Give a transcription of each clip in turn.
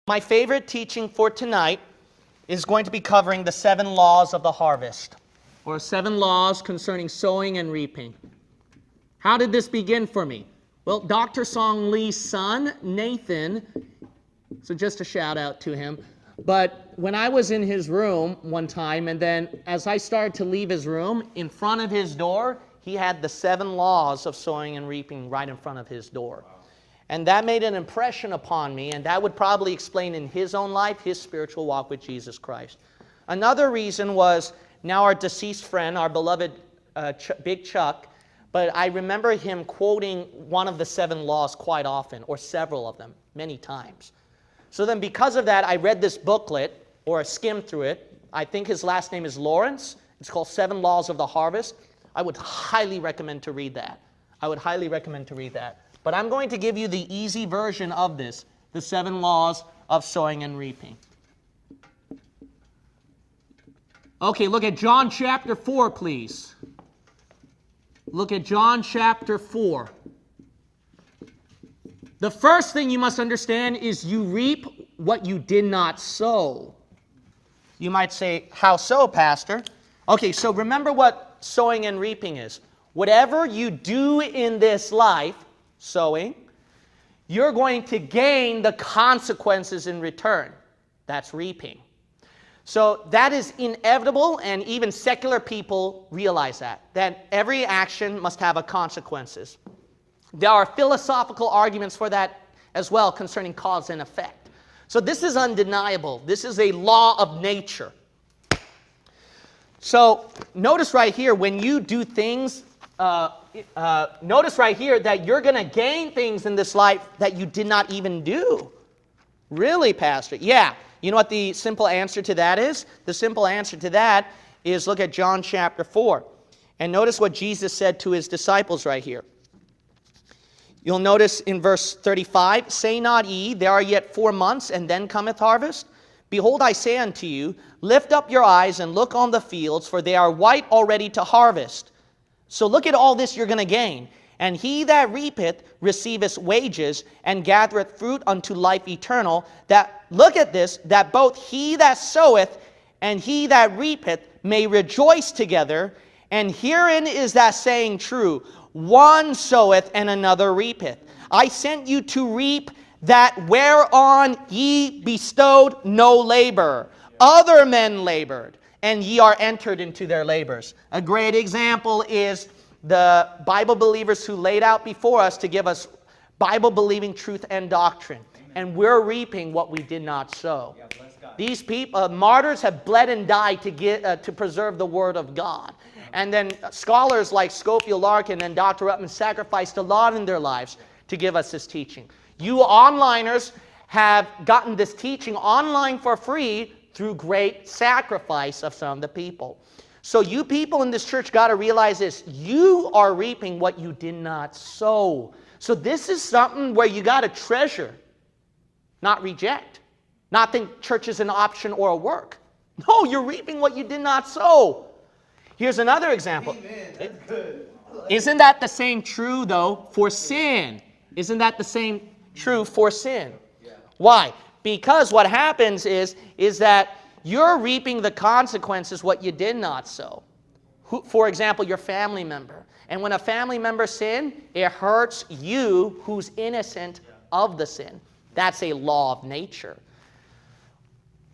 My favorite teaching for tonight is going to be covering the 7 laws of the harvest, or 7 laws concerning sowing and reaping. How did this begin for me? Well, Dr. Song Lee's son, Nathan, so just a shout out to him, but when I was in his room one time, and then as I started to leave his room, in front of his door, he had the 7 laws of sowing and reaping right in front of his door. And that made an impression upon me, and that would probably explain in his own life his spiritual walk with Jesus Christ. Another reason was now our deceased friend, our beloved Big Chuck, but I remember him quoting one of the 7 laws quite often, or several of them, many times. So then because of that, I read this booklet, or I skimmed through it. I think his last name is Lawrence. It's called 7 Laws of the Harvest. I would highly recommend to read that. But I'm going to give you the easy version of this, the 7 laws of sowing and reaping. Okay, look at John chapter 4, please. Look at John chapter 4. The first thing you must understand is you reap what you did not sow. You might say, how so, Pastor? Okay, so remember what sowing and reaping is. Whatever you do in this life, sowing, you're going to gain the consequences in return. That's reaping. So that is inevitable, and even secular people realize that every action must have a consequences. There are philosophical arguments for that as well concerning cause and effect. So this is undeniable. This is a law of nature. So notice right here, when you do things, notice right here that you're going to gain things in this life that you did not even do. Really, Pastor? Yeah. You know what the simple answer to that is? The simple answer to that is look at John chapter 4. And notice what Jesus said to his disciples right here. You'll notice in verse 35, say not ye, there are yet 4 months, and then cometh harvest? Behold, I say unto you, lift up your eyes and look on the fields, for they are white already to harvest. So look at all this you're going to gain. And he that reapeth receiveth wages, and gathereth fruit unto life eternal. That, look at this, that both he that soweth and he that reapeth may rejoice together. And herein is that saying true, one soweth and another reapeth. I sent you to reap that whereon ye bestowed no labor. Other men labored, and ye are entered into their labors. A great example is the Bible believers who laid out before us to give us Bible-believing truth and doctrine. Amen. And we're reaping what we did not sow. Yeah, these people, martyrs have bled and died to preserve the Word of God. And then scholars like Scofield Larkin and Dr. Ruttman sacrificed a lot in their lives to give us this teaching. You onliners have gotten this teaching online for free through great sacrifice of some of the people. So you people in this church got to realize this. You are reaping what you did not sow. So this is something where you got to treasure, not reject. Not think church is an option or a work. No, you're reaping what you did not sow. Here's another example. Amen. That's good. Isn't that the same true, though, for sin? Isn't that the same true for sin? Yeah. Why? Because what happens is that you're reaping the consequences what you did not sow. For example, your family member. And when a family member sins, it hurts you who's innocent of the sin. That's a law of nature.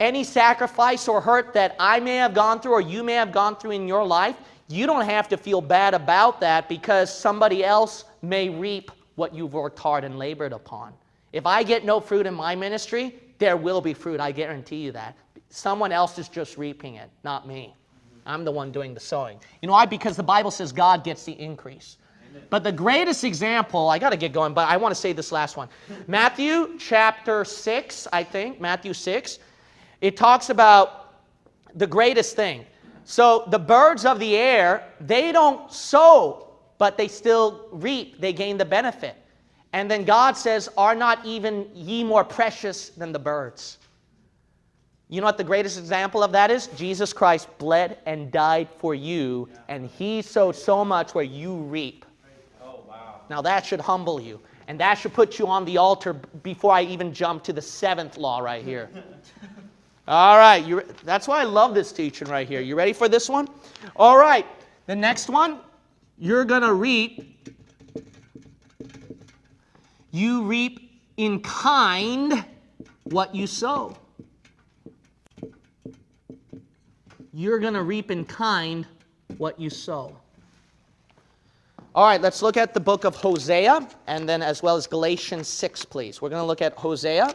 Any sacrifice or hurt that I may have gone through or you may have gone through in your life, you don't have to feel bad about that because somebody else may reap what you've worked hard and labored upon. If I get no fruit in my ministry, there will be fruit, I guarantee you that. Someone else is just reaping it, not me. I'm the one doing the sowing. You know why? Because the Bible says God gets the increase. Amen. But the greatest example, I got to get going, but I want to say this last one. Matthew chapter 6, I think, Matthew 6, it talks about the greatest thing. So the birds of the air, they don't sow, but they still reap. They gain the benefit. And then God says, are not even ye more precious than the birds? You know what the greatest example of that is? Jesus Christ bled and died for you, and he sowed so much where you reap. Oh, wow. Now that should humble you. And that should put you on the altar before I even jump to the 7th law right here. All right, that's why I love this teaching right here. You ready for this one? All right, the next one, you're going to reap. You reap in kind what you sow. You're going to reap in kind what you sow. All right, let's look at the book of Hosea, and then as well as Galatians 6, please. We're going to look at Hosea,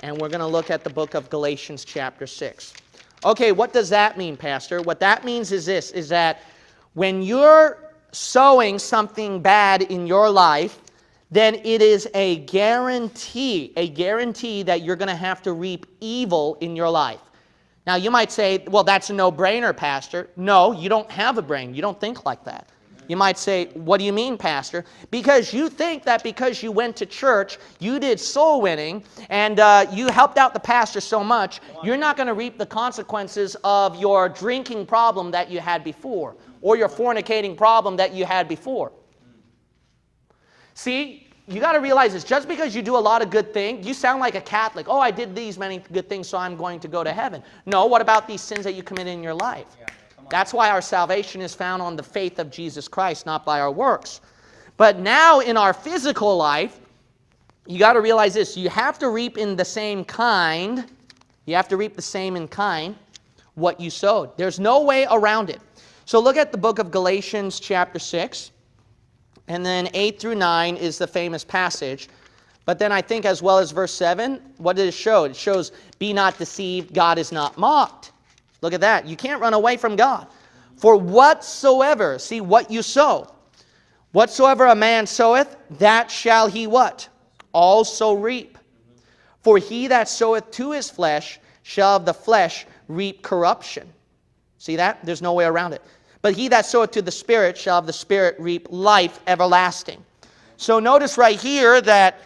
and we're going to look at the book of Galatians chapter 6. Okay, what does that mean, Pastor? What that means is this, is that when you're sowing something bad in your life, then it is a guarantee that you're going to have to reap evil in your life. Now, you might say, well, that's a no-brainer, Pastor. No, you don't have a brain. You don't think like that. You might say, what do you mean, Pastor? Because you think that because you went to church, you did soul winning, and you helped out the pastor so much, you're not going to reap the consequences of your drinking problem that you had before, or your fornicating problem that you had before. See, you got to realize this. Just because you do a lot of good things, you sound like a Catholic. Oh, I did these many good things, so I'm going to go to heaven. No, what about these sins that you commit in your life? Yeah, that's why our salvation is found on the faith of Jesus Christ, not by our works. But now in our physical life, you got to realize this. You have to reap in the same kind. You have to reap the same in kind what you sowed. There's no way around it. So look at the book of Galatians chapter 6. And then 8 through 9 is the famous passage. But then I think as well as verse 7, what did it show? It shows, be not deceived, God is not mocked. Look at that. You can't run away from God. For whatsoever, see what you sow, whatsoever a man soweth, that shall he what? Also reap. For he that soweth to his flesh shall of the flesh reap corruption. See that? There's no way around it. But he that soweth to the Spirit shall of the Spirit reap life everlasting. So notice right here that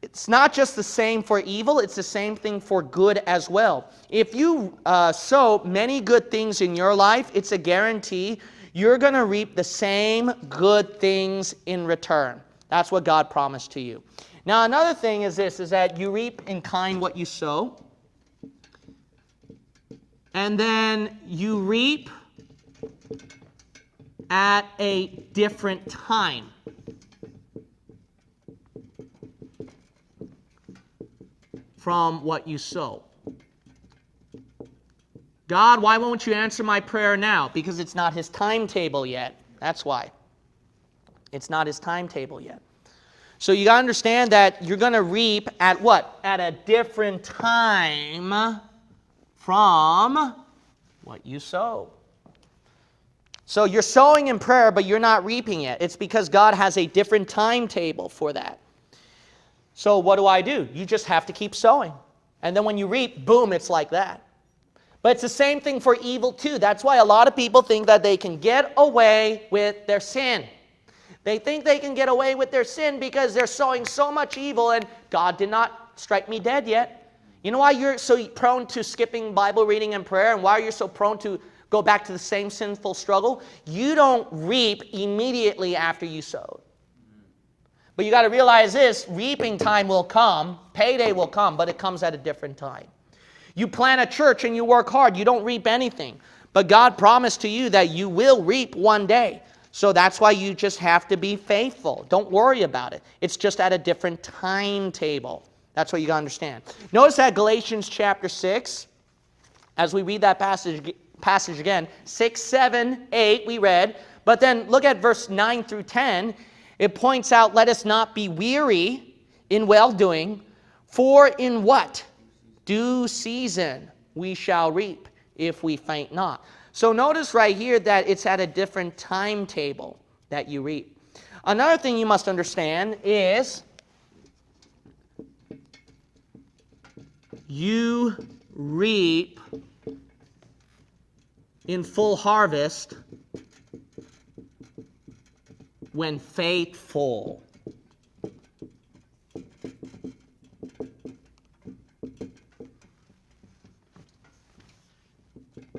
it's not just the same for evil, it's the same thing for good as well. If you sow many good things in your life, it's a guarantee you're going to reap the same good things in return. That's what God promised to you. Now another thing is this, is that you reap in kind what you sow. And then you reap at a different time. From what you sow. God, why won't you answer my prayer now? Because it's not his timetable yet. That's why. It's not his timetable yet. So you got to understand that you're going to reap at what? At a different time from what you sow. So you're sowing in prayer, but you're not reaping it. It's because God has a different timetable for that. So what do? You just have to keep sowing. And then when you reap, boom, it's like that. But it's the same thing for evil too. That's why a lot of people think that they can get away with their sin. They think they can get away with their sin because they're sowing so much evil and God did not strike me dead yet. You know why you're so prone to skipping Bible reading and prayer, and why you're so prone to go back to the same sinful struggle? You don't reap immediately after you sowed. But you got to realize this, reaping time will come, payday will come, but it comes at a different time. You plant a church and you work hard, you don't reap anything. But God promised to you that you will reap one day. So that's why you just have to be faithful. Don't worry about it. It's just at a different timetable. That's what you got to understand. Notice that Galatians chapter 6, as we read that passage again, 6, 7, 8 we read, but then look at verse 9 through 10. It points out, let us not be weary in well-doing, for in what? Due season we shall reap, if we faint not. So notice right here that it's at a different timetable that you reap. Another thing you must understand is you reap in full harvest when faithful.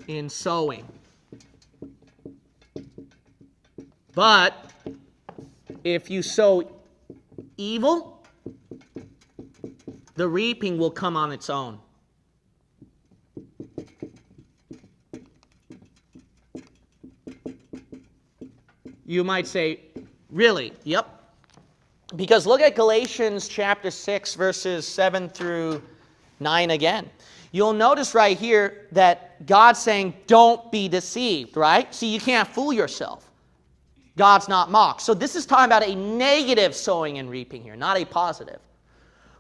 In sowing. But if you sow evil, the reaping will come on its own. You might say, really? Yep. Because look at Galatians chapter 6, verses 7 through 9 again. You'll notice right here that God's saying, don't be deceived, right? See, you can't fool yourself. God's not mocked. So this is talking about a negative sowing and reaping here, not a positive.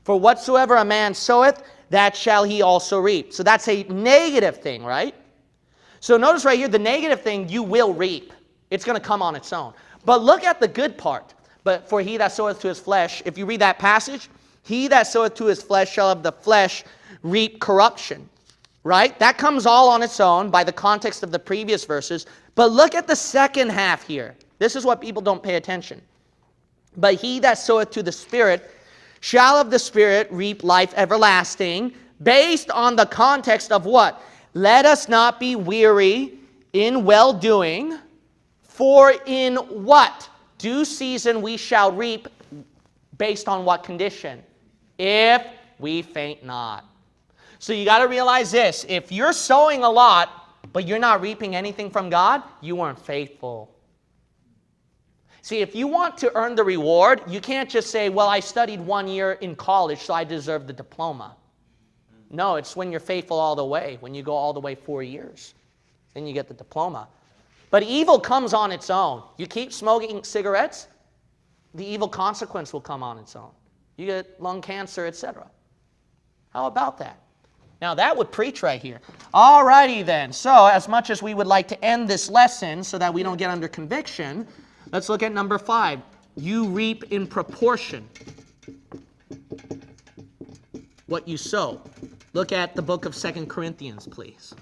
For whatsoever a man soweth, that shall he also reap. So that's a negative thing, right? So notice right here, the negative thing, you will reap. It's going to come on its own. But look at the good part. But for he that soweth to his flesh, if you read that passage, he that soweth to his flesh shall of the flesh reap corruption. Right? That comes all on its own by the context of the previous verses. But look at the second half here. This is what people don't pay attention. But he that soweth to the Spirit shall of the Spirit reap life everlasting, based on the context of what? Let us not be weary in well-doing, for in what? Due season we shall reap, based on what condition? If we faint not. So you got to realize this. If you're sowing a lot, but you're not reaping anything from God, you weren't faithful. See, if you want to earn the reward, you can't just say, well, I studied 1 year in college, so I deserve the diploma. No, it's when you're faithful all the way, when you go all the way 4 years. Then you get the diploma. But evil comes on its own. You keep smoking cigarettes, the evil consequence will come on its own. You get lung cancer, etc. How about that? Now that would preach right here. All righty then. So as much as we would like to end this lesson so that we don't get under conviction, let's look at number 5. You reap in proportion what you sow. Look at the book of 2 Corinthians, please.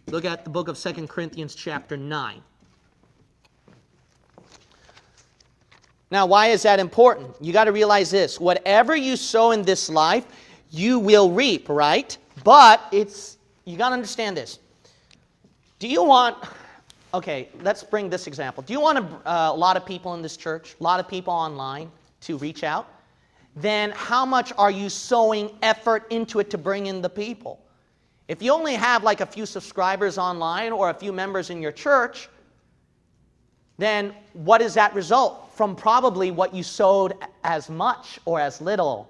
Look at the book of 2 Corinthians chapter 9. Now, why is that important? You got to realize this. Whatever you sow in this life, you will reap, right? But you got to understand this. Do you want, okay, let's bring this example. Do you want a lot of people in this church, a lot of people online to reach out? Then how much are you sowing effort into it to bring in the people? If you only have like a few subscribers online or a few members in your church, then what is that result? From probably what you sowed as much or as little.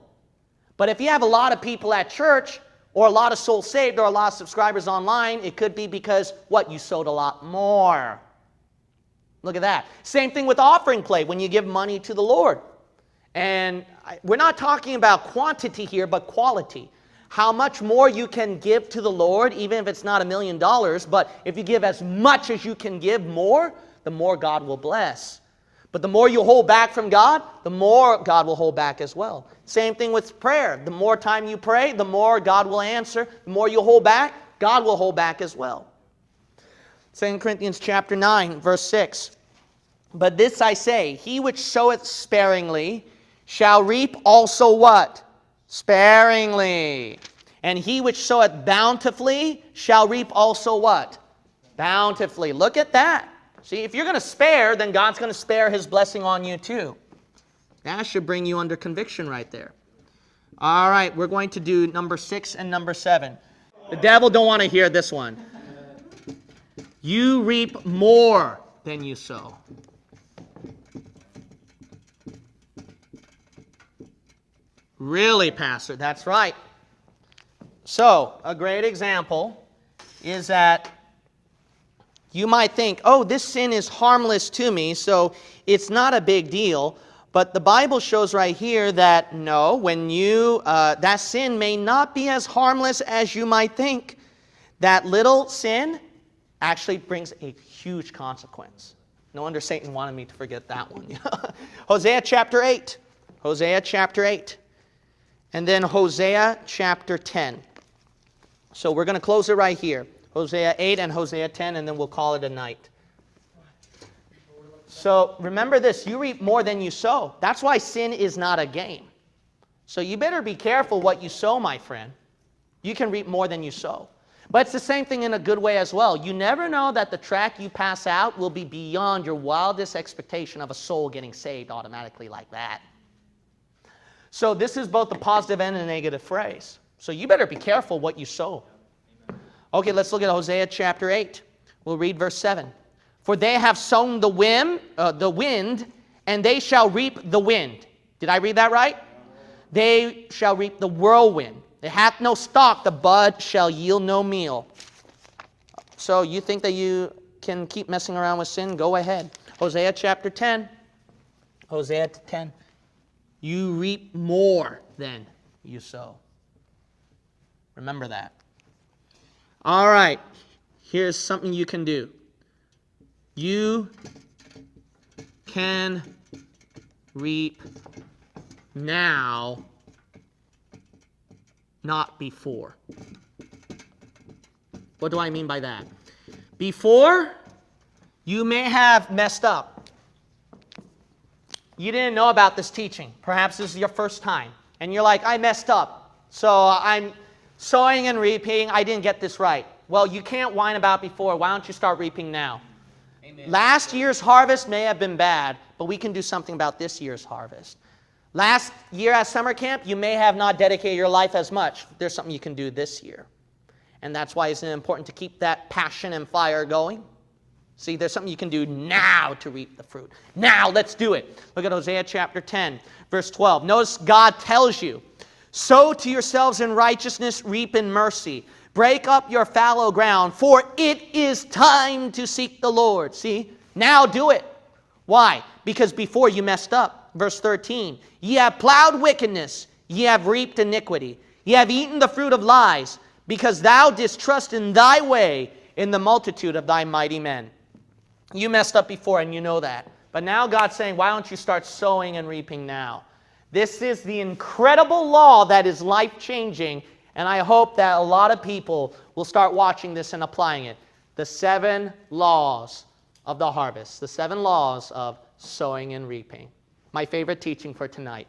But if you have a lot of people at church, or a lot of souls saved, or a lot of subscribers online, it could be because, what, you sowed a lot more. Look at that. Same thing with offering plate when you give money to the Lord. And we're not talking about quantity here, but quality. How much more you can give to the Lord, even if it's not $1 million, but if you give as much as you can give more, the more God will bless. But the more you hold back from God, the more God will hold back as well. Same thing with prayer. The more time you pray, the more God will answer. The more you hold back, God will hold back as well. 2 Corinthians chapter 9, verse 6. But this I say, he which soweth sparingly shall reap also what? Sparingly. And he which soweth bountifully shall reap also what? Bountifully. Look at that. See, if you're going to spare, then God's going to spare his blessing on you too. That should bring you under conviction right there. All right, we're going to do number 6 and number 7. The devil don't want to hear this one. You reap more than you sow. Really, Pastor? That's right. So, a great example is that you might think, oh, this sin is harmless to me, so it's not a big deal. But the Bible shows right here that no, when that sin may not be as harmless as you might think. That little sin actually brings a huge consequence. No wonder Satan wanted me to forget that one. Hosea chapter 8. Hosea chapter 8. And then Hosea chapter 10. So we're going to close it right here. Hosea 8 and Hosea 10, and then we'll call it a night. So remember this, you reap more than you sow. That's why sin is not a game. So you better be careful what you sow, my friend. You can reap more than you sow. But it's the same thing in a good way as well. You never know that the track you pass out will be beyond your wildest expectation of a soul getting saved automatically like that. So this is both a positive and a negative phrase. So you better be careful what you sow. Okay, let's look at Hosea chapter 8. We'll read verse 7. For they have sown the wind, and they shall reap the wind. Did I read that right? They shall reap the whirlwind. They hath no stalk, the bud shall yield no meal. So you think that you can keep messing around with sin? Go ahead. Hosea chapter 10. Hosea 10. You reap more than you sow. Remember that. All right. Here's something you can do. You can reap now, not before. What do I mean by that? Before, you may have messed up. You didn't know about this teaching. Perhaps this is your first time. And you're like, I messed up. So I'm sowing and reaping. I didn't get this right. Well, you can't whine about before. Why don't you start reaping now? Amen. Last year's harvest may have been bad, but we can do something about this year's harvest. Last year at summer camp, you may have not dedicated your life as much. There's something you can do this year. And that's why it's important to keep that passion and fire going. See, there's something you can do now to reap the fruit. Now, let's do it. Look at Hosea chapter 10, verse 12. Notice God tells you, sow to yourselves in righteousness, reap in mercy. Break up your fallow ground, for it is time to seek the Lord. See, now do it. Why? Because before you messed up. Verse 13, ye have plowed wickedness, ye have reaped iniquity. Ye have eaten the fruit of lies, because thou didst trust in thy way in the multitude of thy mighty men. You messed up before and you know that. But now God's saying, why don't you start sowing and reaping now? This is the incredible law that is life-changing, and I hope that a lot of people will start watching this and applying it. The 7 laws of the harvest. The 7 laws of sowing and reaping. My favorite teaching for tonight.